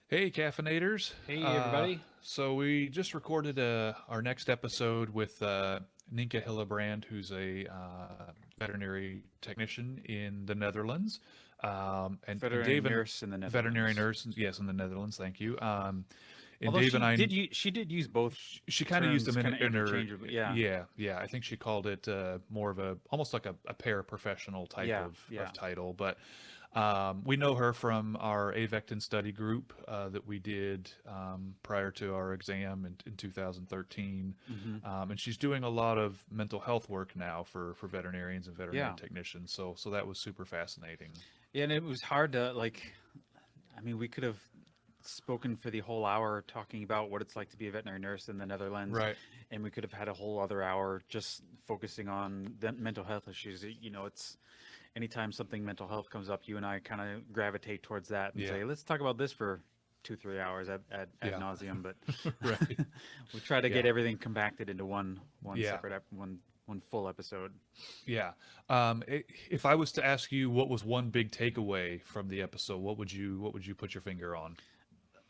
Hey, caffeinators. Hey everybody. So we just recorded our next episode with Nynke Hillebrand, who's a veterinary technician in the Netherlands, and Veterinary Dave and nurse in the veterinary Netherlands. nurse, yes, in the Netherlands. Thank you. And Although Dave and I, she did use both she kind of used terms them kind of in her, interchangeably. Yeah. yeah, yeah. I think she called it more of a almost like a paraprofessional type Yeah, of yeah. title, but we know her from our Avectin study group that we did prior to our exam in 2013. Mhm. And she's doing a lot of mental health work now for veterinarians and veterinary Yeah. technicians. So that was super fascinating. Yeah, and it was hard to I mean, we could have spoken for the whole hour talking about what it's like to be a veterinary nurse in the Netherlands, Right. and we could have had a whole other hour just focusing on the mental health issues. It's anytime something mental health comes up, you and I kind of gravitate towards that and Yeah. say, let's talk about this for 2 3 hours ad Yeah. nauseum. But Right. we try to Yeah. get everything compacted into one Yeah. separate one full episode. Yeah. If I was to ask you what was one big takeaway from the episode, what would you put your finger on?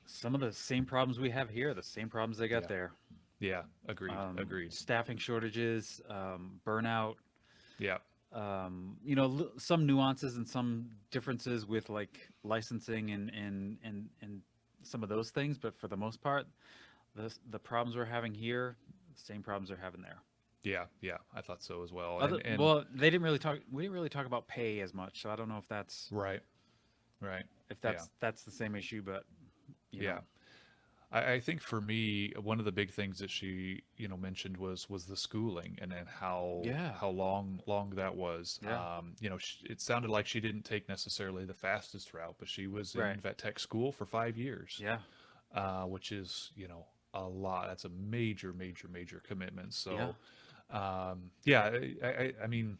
Some of the same problems we have here, the same problems they got Yeah. there. Yeah. Agreed. Agreed. Staffing shortages, burnout, Yeah. some nuances and some differences with like licensing and some of those things, but for the most part, the problems we're having here, same problems they're having there. Yeah. Yeah. I thought so as well. Other And well, they didn't really talk. We didn't really talk about pay as much, so I don't know if that's right. Right. if Yeah. that's the same issue, but you Yeah. know, I think for me, one of the big things that she, mentioned was the schooling and then how yeah, how long that was. yeah, It sounded like she didn't take necessarily the fastest route, but she was right, in vet tech school for 5 years, yeah, which is, a lot. That's a major, major, major commitment. yeah, So, yeah, I mean,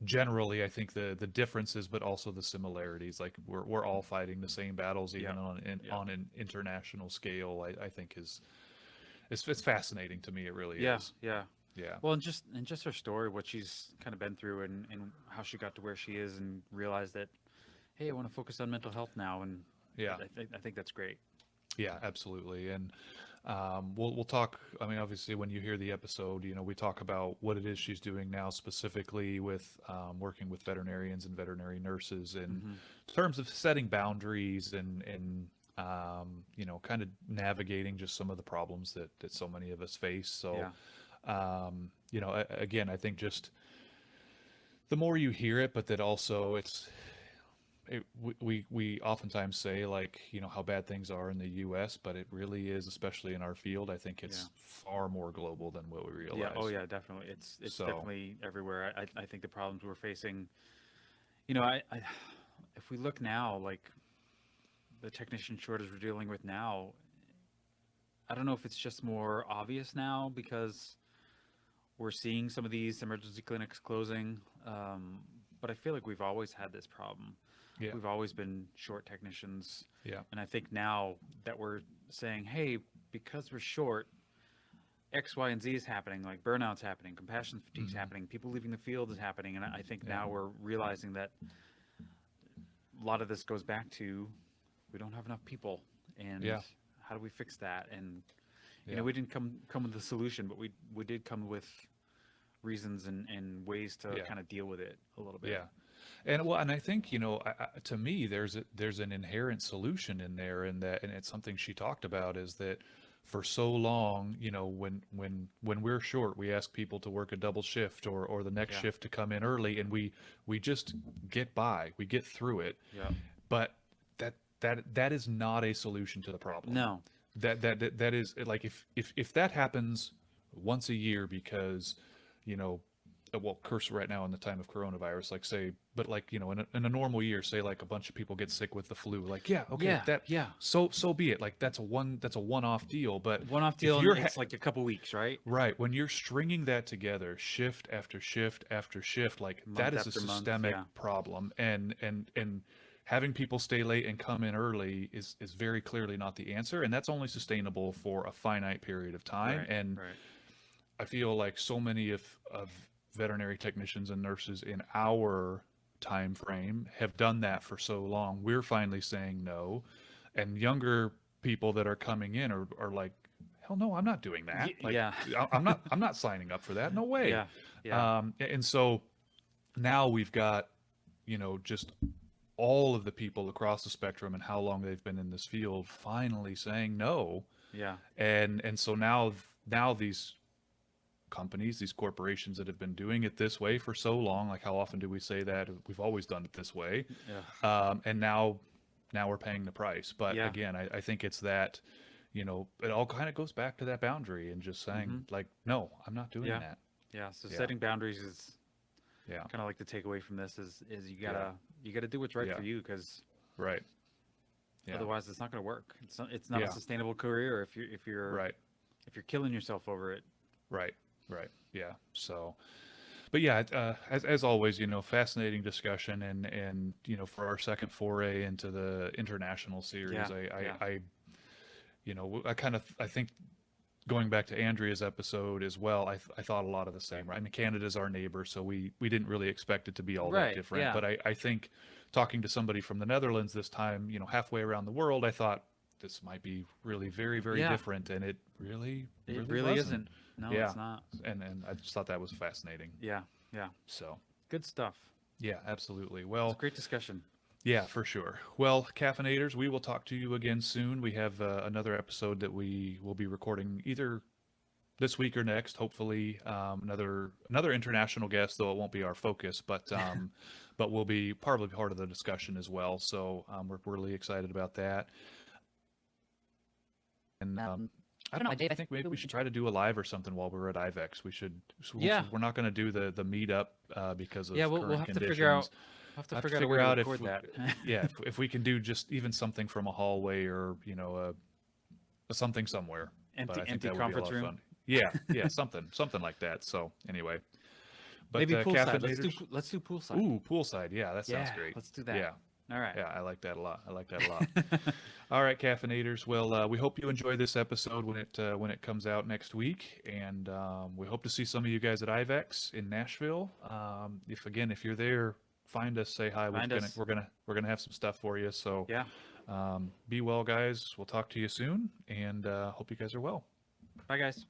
generally, I think the differences, but also the similarities. Like we're all fighting the same battles, yeah, even yeah. on an international scale. I think is it's fascinating to me. It really Yeah, is. yeah. Yeah, Well, and just her story, what she's kind of been through, and how she got to where she is, and realized that, hey, I want to focus on mental health now, and yeah, I think that's great. yeah, absolutely. And we'll talk. I mean, obviously, when you hear the episode, we talk about what it is she's doing now, specifically with working with veterinarians and veterinary nurses in Hmm. terms of setting boundaries and kind of navigating just some of the problems that so many of us face. So, Yeah, again, I think just the more you hear it, but that also we oftentimes say, like, how bad things are in the U.S., but it really is, especially in our field. I think yeah, it's far more global than what we yeah. Oh, realize. yeah, definitely. It's So, definitely everywhere. I think the problems we're facing, if we look now, like the technician shortage we're dealing with now, I don't know if it's just more obvious now because we're seeing some of these emergency clinics closing. But I feel like we've always had this problem. yeah, We've always been short technicians. yeah, And I think now that we're saying, hey, because we're short, X, Y, and Z is happening, like burnout's happening, compassion fatigue's hmm, happening, people leaving the field is happening. And I think yeah, now we're realizing that a lot of this goes back to we don't have enough people. And yeah, how do we fix that? And, yeah, we didn't come with a solution, but we did come with reasons and ways to yeah, kind of deal with it a little bit. yeah. And I think, to me, there's an inherent solution in there, and it's something she talked about, is that for so long, when we're short, we ask people to work a double shift or the next Yeah. shift to come in early, and we just get by, we get through it. Yeah. But that is not a solution to the problem. No. That is like, if that happens once a year because, you know well, curse right now in the time of coronavirus, like, say, but like, in a normal year, say like a bunch of people get sick with the flu, like, yeah, okay, Yeah. that, Yeah. so be it. Like, that's a one-off deal. But One off if deal, and you're it's like a couple weeks, right? right, when you're stringing that together, shift after shift after shift, like, that Month is a after month. systemic Yeah. problem. And having people stay late and come in early is very clearly not the answer, and that's only sustainable for a finite period of time. Right. And Right. I feel like so many of veterinary technicians and nurses in our time frame have done that for so long. We're finally saying no, and younger people that are coming in are like, hell no, I'm not doing that. Like, Yeah. I'm not signing up for that. No way. Yeah. Yeah. And so now we've got, just all of the people across the spectrum and how long they've been in this field finally saying no. Yeah. And so now these companies, these corporations that have been doing it this way for so long, like how often do we say that? We've always done it this way. Yeah. And now we're paying the price. But Yeah. again, I think it's that, it all kind of goes back to that boundary and just saying Mhm. like, no, I'm not doing Yeah. that. Yeah. So Yeah. setting boundaries is Yeah. kind of like the takeaway from this is Yeah. you gotta do what's right Yeah. for you, because Right. Yeah. otherwise it's not gonna work. It's not a Yeah. sustainable career Right. if you're killing yourself over it. Right. Right. Yeah. So, but yeah, as always, fascinating discussion, and for our second foray into the international series, Yeah. Yeah. I kind of I think going back to Andrea's episode as well, I thought a lot of the same, right? I mean, Canada's our neighbor, so we didn't really expect it to be all that Right. different. Yeah. But I think talking to somebody from the Netherlands this time, halfway around the world, I thought this might be really very, very Yeah. different, and it really, It really really wasn't. isn't. No, Yeah, it's not. and I just thought that was fascinating. Yeah. Yeah. So, Good stuff. yeah, absolutely. It's a Well, great discussion. yeah, for sure. Well, caffeinators, we will talk to you again soon. We have another episode that we will be recording either this week or next. Hopefully, another international guest, though it won't be our focus, but but will be probably part of the discussion as well. So we're really excited about that. And I don't know. I think maybe we should try to do a live or something while we're at IVEX. We should. Yeah. We're not going to do the meetup because of Yeah, we'll current have to conditions. figure out. We'll have to I have to figure out a figure way to out if record we- that. yeah, if we can do just even something from a hallway or a something somewhere. But Empty I think empty that would be a conference lot of room. fun. Yeah, yeah, something like that. So anyway, but Maybe poolside. caffeinators. Let's do poolside. Ooh, poolside. Yeah, that sounds Yeah, great. let's do that. Yeah, All right. yeah, I like that a lot. I like that a lot. All right, caffeinators. Well, we hope you enjoy this episode when it comes out next week, and we hope to see some of you guys at IVEX in Nashville. If you're there, find us, say hi. Find us. We're gonna have some stuff for you. So Yeah. be well, guys. We'll talk to you soon, and hope you guys are well. Bye, guys.